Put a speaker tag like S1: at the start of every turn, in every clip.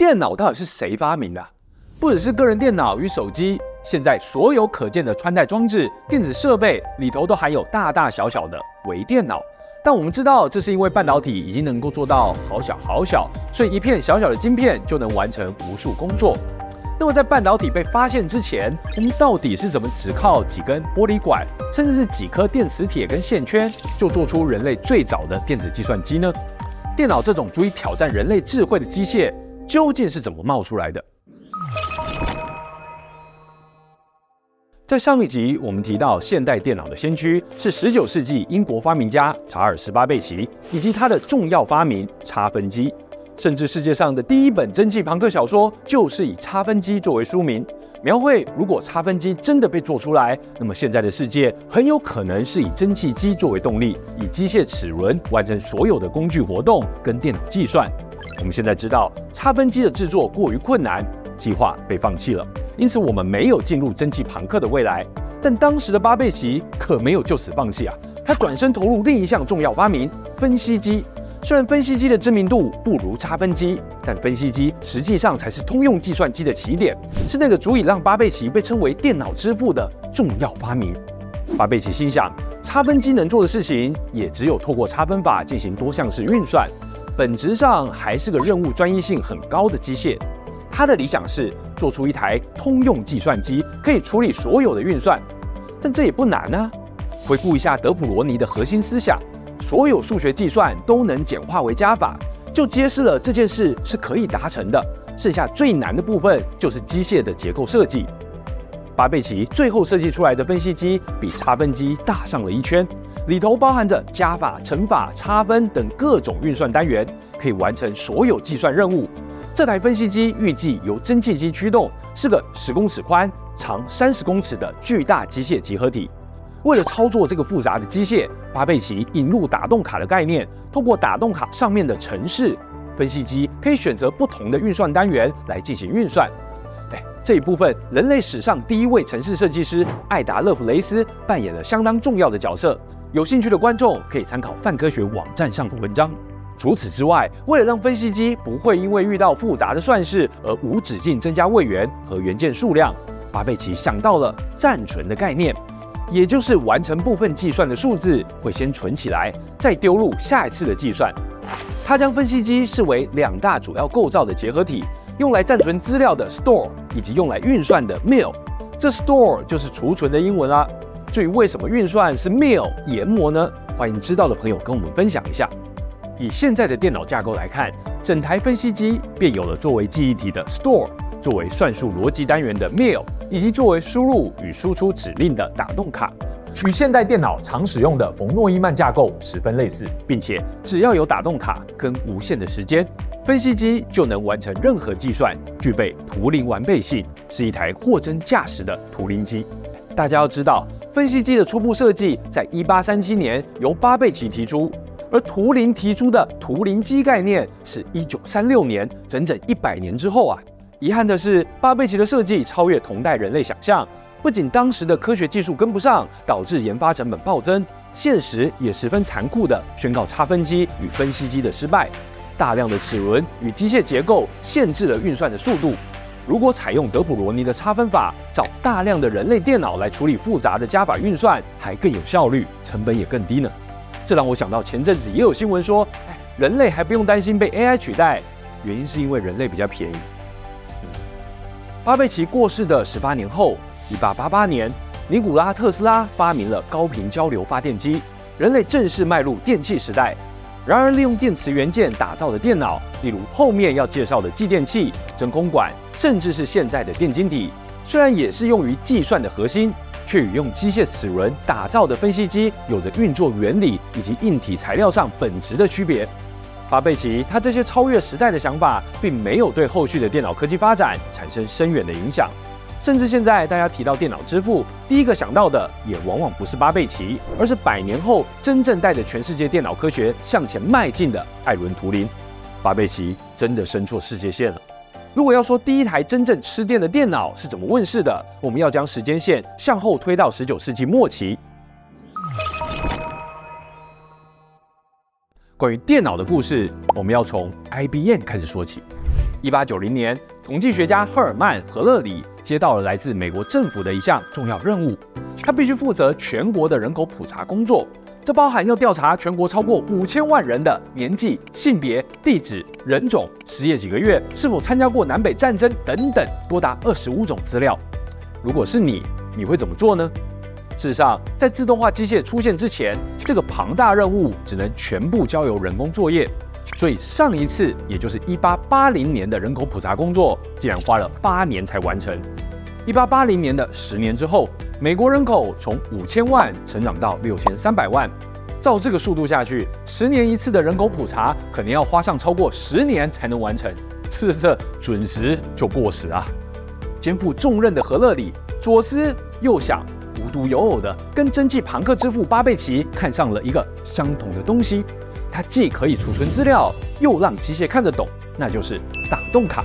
S1: 电脑到底是谁发明的？不只是个人电脑与手机，现在所有可见的穿戴装置、电子设备里头都含有大大小小的微电脑。但我们知道，这是因为半导体已经能够做到好小好小，所以一片小小的晶片就能完成无数工作。那么在半导体被发现之前，我们到底是怎么只靠几根玻璃管，甚至是几颗电磁铁跟线圈，就做出人类最早的电子计算机呢？电脑这种足以挑战人类智慧的机械，究竟是怎么冒出来的？在上一集，我们提到现代电脑的先驱是19世纪英国发明家查尔斯·巴贝奇以及他的重要发明差分机，甚至世界上的第一本蒸汽朋克小说就是以差分机作为书名，描绘如果差分机真的被做出来，那么现在的世界很有可能是以蒸汽机作为动力，以机械齿轮完成所有的工具活动跟电脑计算。我们现在知道差分机的制作过于困难，计划被放弃了，因此我们没有进入蒸汽朋克的未来。但当时的巴贝奇可没有就此放弃啊，他转身投入另一项重要发明——分析机。虽然分析机的知名度不如差分机，但分析机实际上才是通用计算机的起点，是那个足以让巴贝奇被称为电脑之父的重要发明。巴贝奇心想，差分机能做的事情也只有透过差分法进行多项式运算，本质上还是个任务专一性很高的机械。他的理想是做出一台通用计算机，可以处理所有的运算，但这也不难啊。回顾一下德普罗尼的核心思想，所有数学计算都能简化为加法，就揭示了这件事是可以达成的。剩下最难的部分就是机械的结构设计。巴贝奇最后设计出来的分析机比差分机大上了一圈，里头包含着加法、乘法、差分等各种运算单元，可以完成所有计算任务。这台分析机预计由蒸汽机驱动，是个10公尺宽、长30公尺的巨大机械集合体。为了操作这个复杂的机械，巴贝奇引入打洞卡的概念，透过打洞卡上面的程式，分析机可以选择不同的运算单元来进行运算。这一部分，人类史上第一位程式设计师艾达勒弗雷斯扮演了相当重要的角色。有兴趣的观众可以参考泛科学网站上的文章。除此之外，为了让分析机不会因为遇到复杂的算式而无止境增加位元和元件数量，巴贝奇想到了暂存的概念，也就是完成部分计算的数字会先存起来，再丢入下一次的计算。他将分析机视为2大主要构造的结合体，用来暂存资料的 store 以及用来运算的 mill。这 store 就是储存的英文啦。至于为什么运算是 mill 研磨呢？欢迎知道的朋友跟我们分享一下。以现在的电脑架构来看，整台分析机便有了作为记忆体的 store， 作为算术逻辑单元的 mill， 以及作为输入与输出指令的打洞卡。与现代电脑常使用的冯诺依曼架构十分类似，并且只要有打洞卡跟无限的时间，分析机就能完成任何计算，具备图灵完备性，是一台货真价实的图灵机。大家要知道，分析机的初步设计在1837年由巴贝奇提出。而图灵提出的图灵机概念是1936年，整整100年之后啊。遗憾的是，巴贝奇的设计超越同代人类想象，不仅当时的科学技术跟不上，导致研发成本暴增，现实也十分残酷地宣告差分机与分析机的失败。大量的齿轮与机械结构限制了运算的速度。如果采用德普罗尼的差分法，找大量的人类电脑来处理复杂的加法运算，还更有效率，成本也更低呢。这让我想到前阵子也有新闻说，人类还不用担心被 AI 取代，原因是因为人类比较便宜。巴贝奇过世的18年后，1888年，尼古拉特斯拉发明了高频交流发电机，人类正式迈入电气时代。然而，利用电池元件打造的电脑，例如后面要介绍的继电器、真空管，甚至是现在的电晶体，虽然也是用于计算的核心，却与用机械齿轮打造的分析机有着运作原理以及硬体材料上本质的区别。巴贝奇他这些超越时代的想法，并没有对后续的电脑科技发展产生深远的影响。甚至现在大家提到电脑之父，第一个想到的也往往不是巴贝奇，而是100年后真正带着全世界电脑科学向前迈进的艾伦·图灵。巴贝奇真的生错世界线了。如果要说第一台真正吃电的电脑是怎么问世的，我们要将时间线向后推到19世纪末期。关于电脑的故事，我们要从 IBM 开始说起。1890年，统计学家赫尔曼·荷勒里接到了来自美国政府的一项重要任务，他必须负责全国的人口普查工作。这包含要调查全国超过5000万人的年纪、性别、地址、人种、失业几个月、是否参加过南北战争等等，多达25种资料。如果是你会怎么做呢？事实上，在自动化机械出现之前，这个庞大任务只能全部交由人工作业。所以上一次，也就是1880年的人口普查工作，竟然花了8年才完成。1880年的10年之后，美国人口从5000万成长到6300万。照这个速度下去，10年一次的人口普查，可能要花上超过10年才能完成。这准时就过时啊！肩负重任的荷勒里左思右想，无独有偶的跟蒸汽朋克之父巴贝奇看上了一个相同的东西。它既可以储存资料，又让机械看得懂，那就是打洞卡。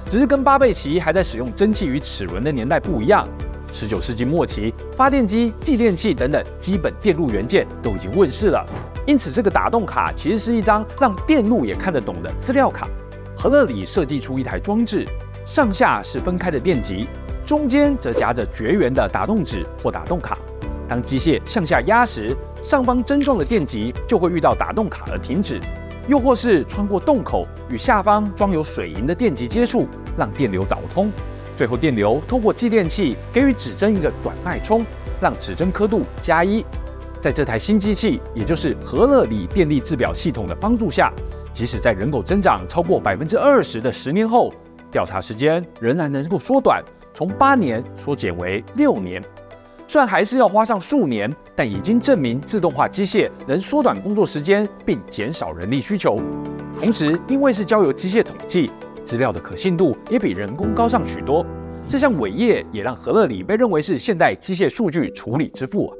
S1: 只是跟巴贝奇还在使用蒸汽与齿轮的年代不一样。19世纪末期，发电机、继电器等等基本电路元件都已经问世了，因此这个打洞卡其实是一张让电路也看得懂的资料卡。荷勒里设计出一台装置，上下是分开的电极，中间则夹着绝缘的打洞纸或打洞卡。当机械向下压时，上方针状的电极就会遇到打洞卡而停止，又或是穿过洞口与下方装有水银的电极接触，让电流导通。最后电流透过继电器给予指针一个短脉冲，让指针刻度+1。在这台新机器，也就是荷勒里电力制表系统的帮助下，即使在人口增长超过20%的10年后，调查时间仍然能够缩短，从8年缩减为6年。虽然还是要花上数年，但已经证明自动化机械能缩短工作时间并减少人力需求。同时，因为是交由机械统计，资料的可信度也比人工高上许多。这项伟业也让荷勒里被认为是现代机械数据处理之父。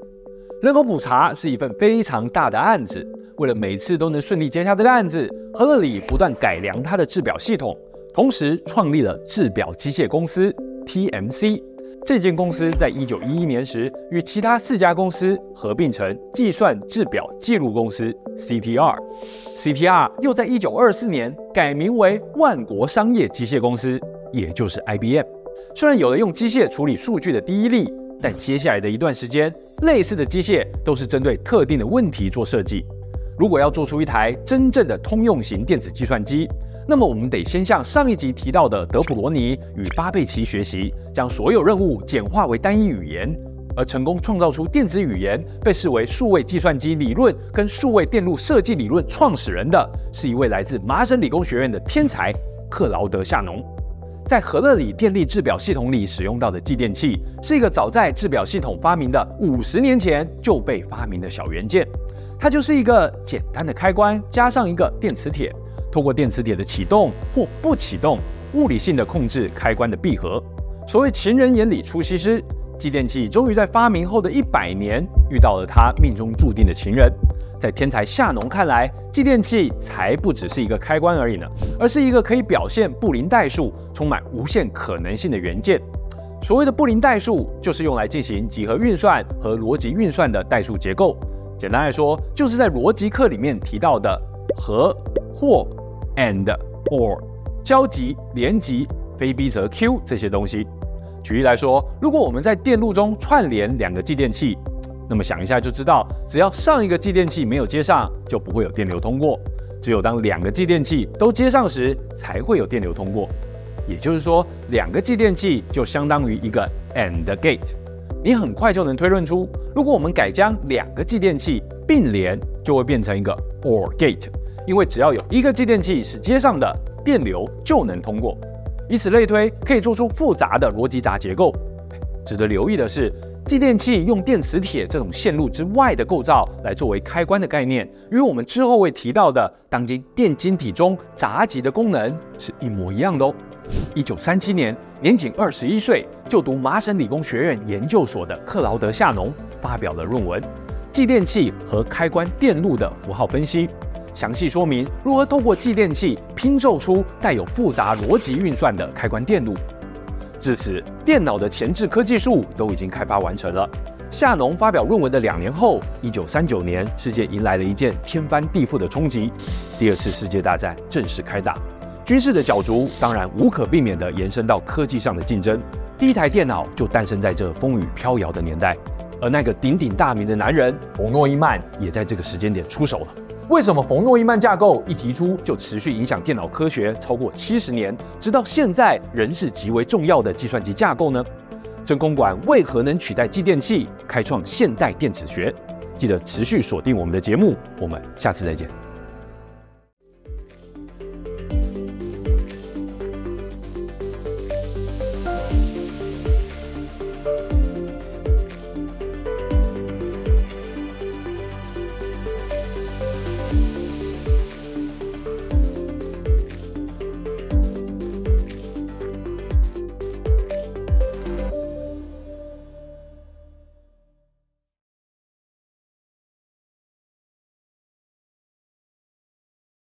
S1: 人口普查是一份非常大的案子，为了每次都能顺利接下这个案子，荷勒里不断改良他的制表系统，同时创立了制表机械公司 TMC。这间公司在1911年时与其他4家公司合并成计算制表记录公司 CPR。CPR 又在1924年改名为万国商业机械公司，也就是 IBM。虽然有了用机械处理数据的第一例，但接下来的一段时间，类似的机械都是针对特定的问题做设计。如果要做出一台真正的通用型电子计算机，那么我们得先向上一集提到的德普罗尼与巴贝奇学习，将所有任务简化为单一语言。而成功创造出电子语言，被视为数位计算机理论跟数位电路设计理论创始人的，是一位来自麻省理工学院的天才克劳德·夏农。在荷勒里电力制表系统里使用到的继电器，是一个早在制表系统发明的50年前就被发明的小元件。它就是一个简单的开关加上一个电磁铁，透过电磁铁的启动或不启动，物理性的控制开关的闭合。所谓情人眼里出西施，继电器终于在发明后的100年遇到了他命中注定的情人。在天才夏农看来，继电器才不只是一个开关而已呢，而是一个可以表现布林代数、充满无限可能性的元件。所谓的布林代数，就是用来进行几何运算和逻辑运算的代数结构。简单来说，就是在逻辑课里面提到的和、或、and、or、交集、连集、非 B 则 Q 这些东西。举例来说，如果我们在电路中串联2个继电器，那么想一下就知道，只要上一个继电器没有接上，就不会有电流通过。只有当2个继电器都接上时，才会有电流通过。也就是说，2个继电器就相当于一个 AND gate。你很快就能推论出，如果我们改将2个继电器并联，就会变成一个 OR gate， 因为只要有1个继电器是接上的，电流就能通过。以此类推，可以做出复杂的逻辑闸结构。值得留意的是，继电器用电磁铁这种线路之外的构造来作为开关的概念，与我们之后会提到的当今电晶体中闸极的功能是一模一样的哦。1937年，年仅21岁，就读麻省理工学院研究所的克劳德·夏农发表了论文《继电器和开关电路的符号分析》，详细说明如何透过继电器拼凑出带有复杂逻辑运算的开关电路。至此，电脑的前置科技术都已经开发完成了。夏农发表论文的2年后，1939年，世界迎来了一件天翻地覆的冲击，第2次世界大战正式开打。军事的角逐当然无可避免地延伸到科技上的竞争。第一台电脑就诞生在这风雨飘摇的年代，而那个鼎鼎大名的男人冯诺依曼也在这个时间点出手了。为什么冯诺依曼架构一提出就持续影响电脑科学超过70年，直到现在仍是极为重要的计算机架构呢？真空管为何能取代继电器，开创现代电子学？记得持续锁定我们的节目，我们下次再见。